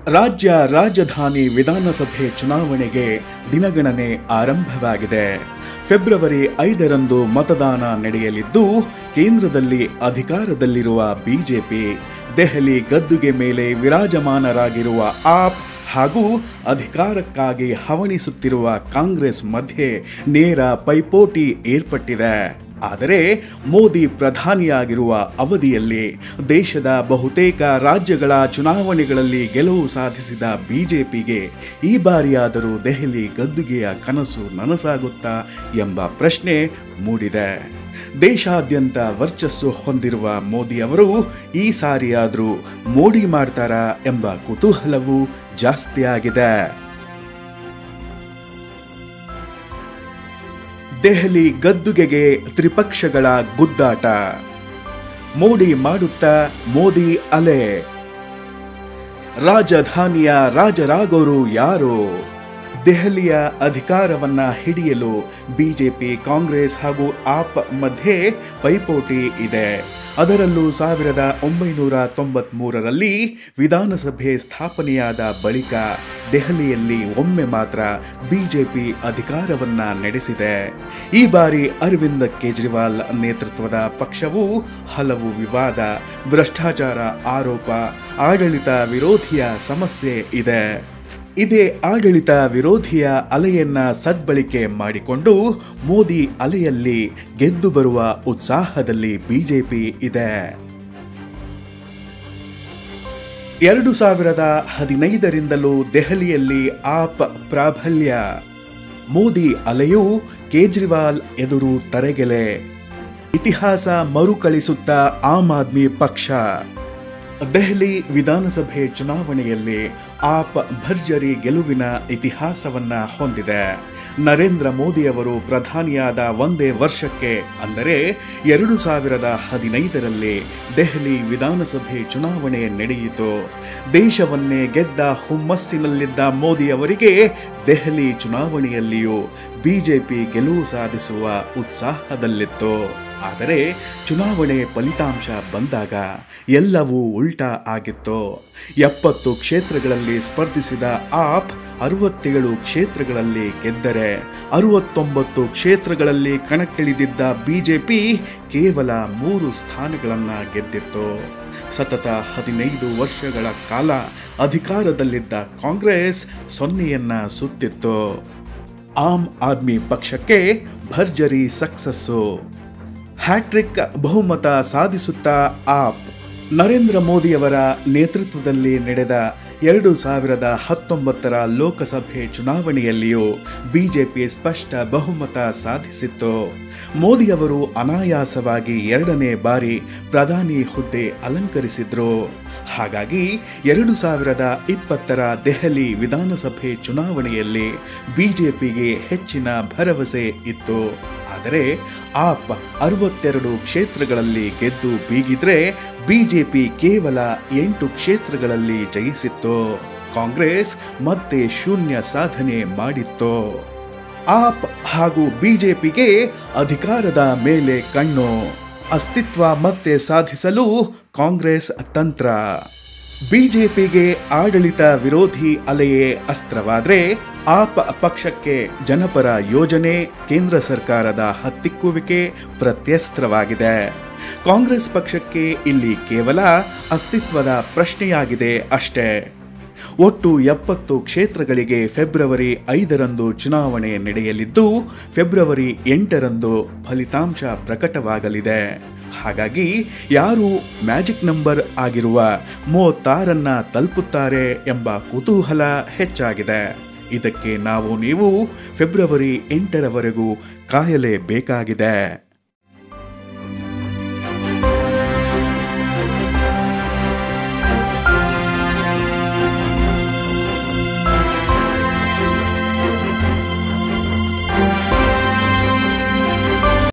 ರಾಜ್ಯ ರಾಜಧಾನಿ ವಿಧಾನಸಭೆ ಚುನಾವಣೆಗೆ ದಿನಗಣನೆ ಆರಂಭವಾಗಿದೆ. ಫೆಬ್ರವರಿ 5ರಂದು ಮತದಾನ ನಡೆಯಲಿದ್ದು, ಕೇಂದ್ರದಲ್ಲಿ ಅಧಿಕಾರದಲ್ಲಿರುವ ಬಿಜೆಪಿ, ದೆಹಲಿ ಗದ್ದುಗೆ ಮೇಲೆ ವಿರಾಜಮಾನರಾಗಿರುವ ಆಪ್ ಹಾಗೂ ಅಧಿಕಾರಕ್ಕಾಗಿ ಹವಣಿಸುತ್ತಿರುವ ಕಾಂಗ್ರೆಸ್ ಮಧ್ಯೆ ನೇರ ಪೈಪೋಟಿ ಏರ್ಪಟ್ಟಿದೆ. ಆದರೆ ಮೋದಿ ಪ್ರಧಾನಿಯಾಗಿರುವ ಅವಧಿಯಲ್ಲಿ ದೇಶದ ಬಹುತೇಕ ರಾಜ್ಯಗಳ ಚುನಾವಣೆಗಳಲ್ಲಿ ಗೆಲುವು ಸಾಧಿಸಿದ ಬಿಜೆಪಿಗೆ ಈ ಬಾರಿಯಾದರೂ ದೆಹಲಿ ಗದ್ದುಗೆಯ ಕನಸು ನನಸಾಗುತ್ತಾ ಎಂಬ ಪ್ರಶ್ನೆ ಮೂಡಿದೆ. ದೇಶಾದ್ಯಂತ ವರ್ಚಸ್ಸು ಹೊಂದಿರುವ ಮೋದಿ ಅವರು ಈ ಸಾರಿಯಾದರೂ ಮೋಡಿ ಮಾಡ್ತಾರಾ ಎಂಬ ಕುತೂಹಲವೂ ಜಾಸ್ತಿಯಾಗಿದೆ. ದೆಹಲಿ ಗದ್ದುಗೆಗೆ ತ್ರಿಪಕ್ಷಗಳ ಗುದ್ದಾಟ, ಮೋಡಿ ಮಾಡುತ್ತಾ ಮೋದಿ ಅಲೆ. ರಾಜಧಾನಿಯ ರಾಜರಾಗೋರು ಯಾರು? ದೆಹಲಿಯ ಅಧಿಕಾರವನ್ನ ಹಿಡಿಯಲು ಬಿಜೆಪಿ, ಕಾಂಗ್ರೆಸ್ ಹಾಗೂ ಆಪ್ ಮಧ್ಯೆ ಪೈಪೋಟಿ ಇದೆ. ಅದರಲ್ಲೂ 1993ರಲ್ಲಿ ವಿಧಾನಸಭೆ ಸ್ಥಾಪನೆಯಾದ ಬಳಿಕ ದೆಹಲಿಯಲ್ಲಿ ಒಮ್ಮೆ ಮಾತ್ರ ಬಿಜೆಪಿ ಅಧಿಕಾರವನ್ನ ನಡೆಸಿದೆ. ಈ ಬಾರಿ ಅರವಿಂದ್ ಕೇಜ್ರಿವಾಲ್ ನೇತೃತ್ವದ ಪಕ್ಷವು ಹಲವು ವಿವಾದ, ಭ್ರಷ್ಟಾಚಾರ ಆರೋಪ, ಆಡಳಿತ ವಿರೋಧಿಯ ಸಮಸ್ಯೆ ಇದೆ. ಇದೇ ಆಡಳಿತ ವಿರೋಧಿಯ ಅಲೆಯನ್ನ ಸದ್ಬಳಕೆ ಮಾಡಿಕೊಂಡು ಮೋದಿ ಅಲೆಯಲ್ಲಿ ಗೆದ್ದು ಬರುವ ಉತ್ಸಾಹದಲ್ಲಿ ಬಿಜೆಪಿ ಇದೆ. 2015ರಿಂದಲೂ ದೆಹಲಿಯಲ್ಲಿ ಆಪ್ ಪ್ರಾಬಲ್ಯ. ಮೋದಿ ಅಲೆಯು ಕೇಜ್ರಿವಾಲ್ ಎದುರು ತರೆಗೆಲೆ. ಇತಿಹಾಸ ಮರುಕಳಿಸುತ್ತಾ ಆಮ್ ಆದ್ಮಿ ಪಕ್ಷ. ದೆಹಲಿ ವಿಧಾನಸಭೆ ಚುನಾವಣೆಯಲ್ಲಿ ಆಪ್ ಭರ್ಜರಿ ಗೆಲುವಿನ ಇತಿಹಾಸವನ್ನ ಹೊಂದಿದೆ. ನರೇಂದ್ರ ಮೋದಿಯವರು ಪ್ರಧಾನಿಯಾದ ಒಂದೇ ವರ್ಷಕ್ಕೆ ಅಂದರೆ 2015ರಲ್ಲಿ ದೆಹಲಿ ವಿಧಾನಸಭೆ ಚುನಾವಣೆ ನಡೆಯಿತು. ದೇಶವನ್ನೇ ಗೆದ್ದ ಹುಮ್ಮಸ್ಸಿನಲ್ಲಿದ್ದ ಮೋದಿಯವರಿಗೆ ದೆಹಲಿ ಚುನಾವಣೆಯಲ್ಲಿಯೂ ಬಿಜೆಪಿ ಗೆಲುವು ಸಾಧಿಸುವ ಉತ್ಸಾಹದಲ್ಲಿತ್ತು. ಆದರೆ ಚುನಾವಣೆ ಫಲಿತಾಂಶ ಬಂದಾಗ ಎಲ್ಲವೂ ಉಲ್ಟಾ ಆಗಿತ್ತು. 70 ಕ್ಷೇತ್ರಗಳಲ್ಲಿ ಸ್ಪರ್ಧಿಸಿದ ಆಪ್ 67 ಕ್ಷೇತ್ರಗಳಲ್ಲಿ ಗೆದ್ದರೆ 69 ಕ್ಷೇತ್ರಗಳಲ್ಲಿ ಕಣಕ್ಕಿಳಿದಿದ್ದ ಬಿಜೆಪಿ ಕೇವಲ 3 ಸ್ಥಾನಗಳನ್ನು ಗೆದ್ದಿತ್ತು. ಸತತ 15 ವರ್ಷಗಳ ಕಾಲ ಅಧಿಕಾರದಲ್ಲಿದ್ದ ಕಾಂಗ್ರೆಸ್ 0ಯನ್ನ ಸುತ್ತಿತ್ತು. ಆಮ್ ಆದ್ಮಿ ಪಕ್ಷಕ್ಕೆ ಭರ್ಜರಿ ಸಕ್ಸಸ್ಸು. ಹ್ಯಾಟ್ರಿಕ್ ಬಹುಮತ ಸಾಧಿಸುತ್ತಾ ಆಪ್. ನರೇಂದ್ರ ಮೋದಿಯವರ ನೇತೃತ್ವದಲ್ಲಿ ನಡೆದ 2019ರ ಲೋಕಸಭೆ ಚುನಾವಣೆಯಲ್ಲಿಯೂ ಬಿಜೆಪಿ ಸ್ಪಷ್ಟ ಬಹುಮತ ಸಾಧಿಸಿತ್ತು. ಮೋದಿಯವರು ಅನಾಯಾಸವಾಗಿ 2ನೇ ಬಾರಿ ಪ್ರಧಾನಿ ಹುದ್ದೆ ಅಲಂಕರಿಸಿದ್ರು. ಹಾಗಾಗಿ 2020ರ ದೆಹಲಿ ವಿಧಾನಸಭೆ ಚುನಾವಣೆಯಲ್ಲಿ ಬಿಜೆಪಿಗೆ ಹೆಚ್ಚಿನ ಭರವಸೆ ಇತ್ತು. ಆದರೆ ಆಪ್ 62 ಕ್ಷೇತ್ರಗಳಲ್ಲಿ ಗೆದ್ದು ಬೀಗಿದ್ರೆ ಬಿಜೆಪಿ ಕೇವಲ 8 ಕ್ಷೇತ್ರಗಳಲ್ಲಿ ಜಯಿಸಿತ್ತು. ಕಾಂಗ್ರೆಸ್ ಮತ್ತೆ ಶೂನ್ಯ ಸಾಧನೆ ಮಾಡಿತ್ತು. ಆಪ್ ಹಾಗೂ ಬಿಜೆಪಿಗೆ ಅಧಿಕಾರದ ಮೇಲೆ ಕಣ್ಣು. ಅಸ್ತಿತ್ವ ಮತ್ತೆ ಸಾಧಿಸಲು ಕಾಂಗ್ರೆಸ್ ತಂತ್ರ. ಬಿಜೆಪಿಗೆ ಆಡಳಿತ ವಿರೋಧಿ ಅಲೆಯೇ ಅಸ್ತ್ರವಾದ್ರೆ ಆಪ್ ಪಕ್ಷಕ್ಕೆ ಜನಪರ ಯೋಜನೆ, ಕೇಂದ್ರ ಸರ್ಕಾರದ ಹತ್ತಿಕ್ಕುವಿಕೆ ಪ್ರತ್ಯಸ್ತ್ರವಾಗಿದೆ. ಕಾಂಗ್ರೆಸ್ ಪಕ್ಷಕ್ಕೆ ಇಲ್ಲಿ ಕೇವಲ ಅಸ್ತಿತ್ವದ ಪ್ರಶ್ನೆಯಾಗಿದೆ ಅಷ್ಟೇ. ಒಟ್ಟು 70 ಕ್ಷೇತ್ರಗಳಿಗೆ ಫೆಬ್ರವರಿ 5ರಂದು ಚುನಾವಣೆ ನಡೆಯಲಿದ್ದು, ಫೆಬ್ರವರಿ 8ರಂದು ಫಲಿತಾಂಶ ಪ್ರಕಟವಾಗಲಿದೆ. ಹಾಗಾಗಿ ಯಾರು ಮ್ಯಾಜಿಕ್ ನಂಬರ್ ಆಗಿರುವ 36ರನ್ನ ತಲುಪುತ್ತಾರೆ ಎಂಬ ಕುತೂಹಲ ಹೆಚ್ಚಾಗಿದೆ. ಇದಕ್ಕೆ ನೀವು ಫೆಬ್ರವರಿ 8ರವರೆಗೂ ಕಾಯಲೇಬೇಕಾಗಿದೆ.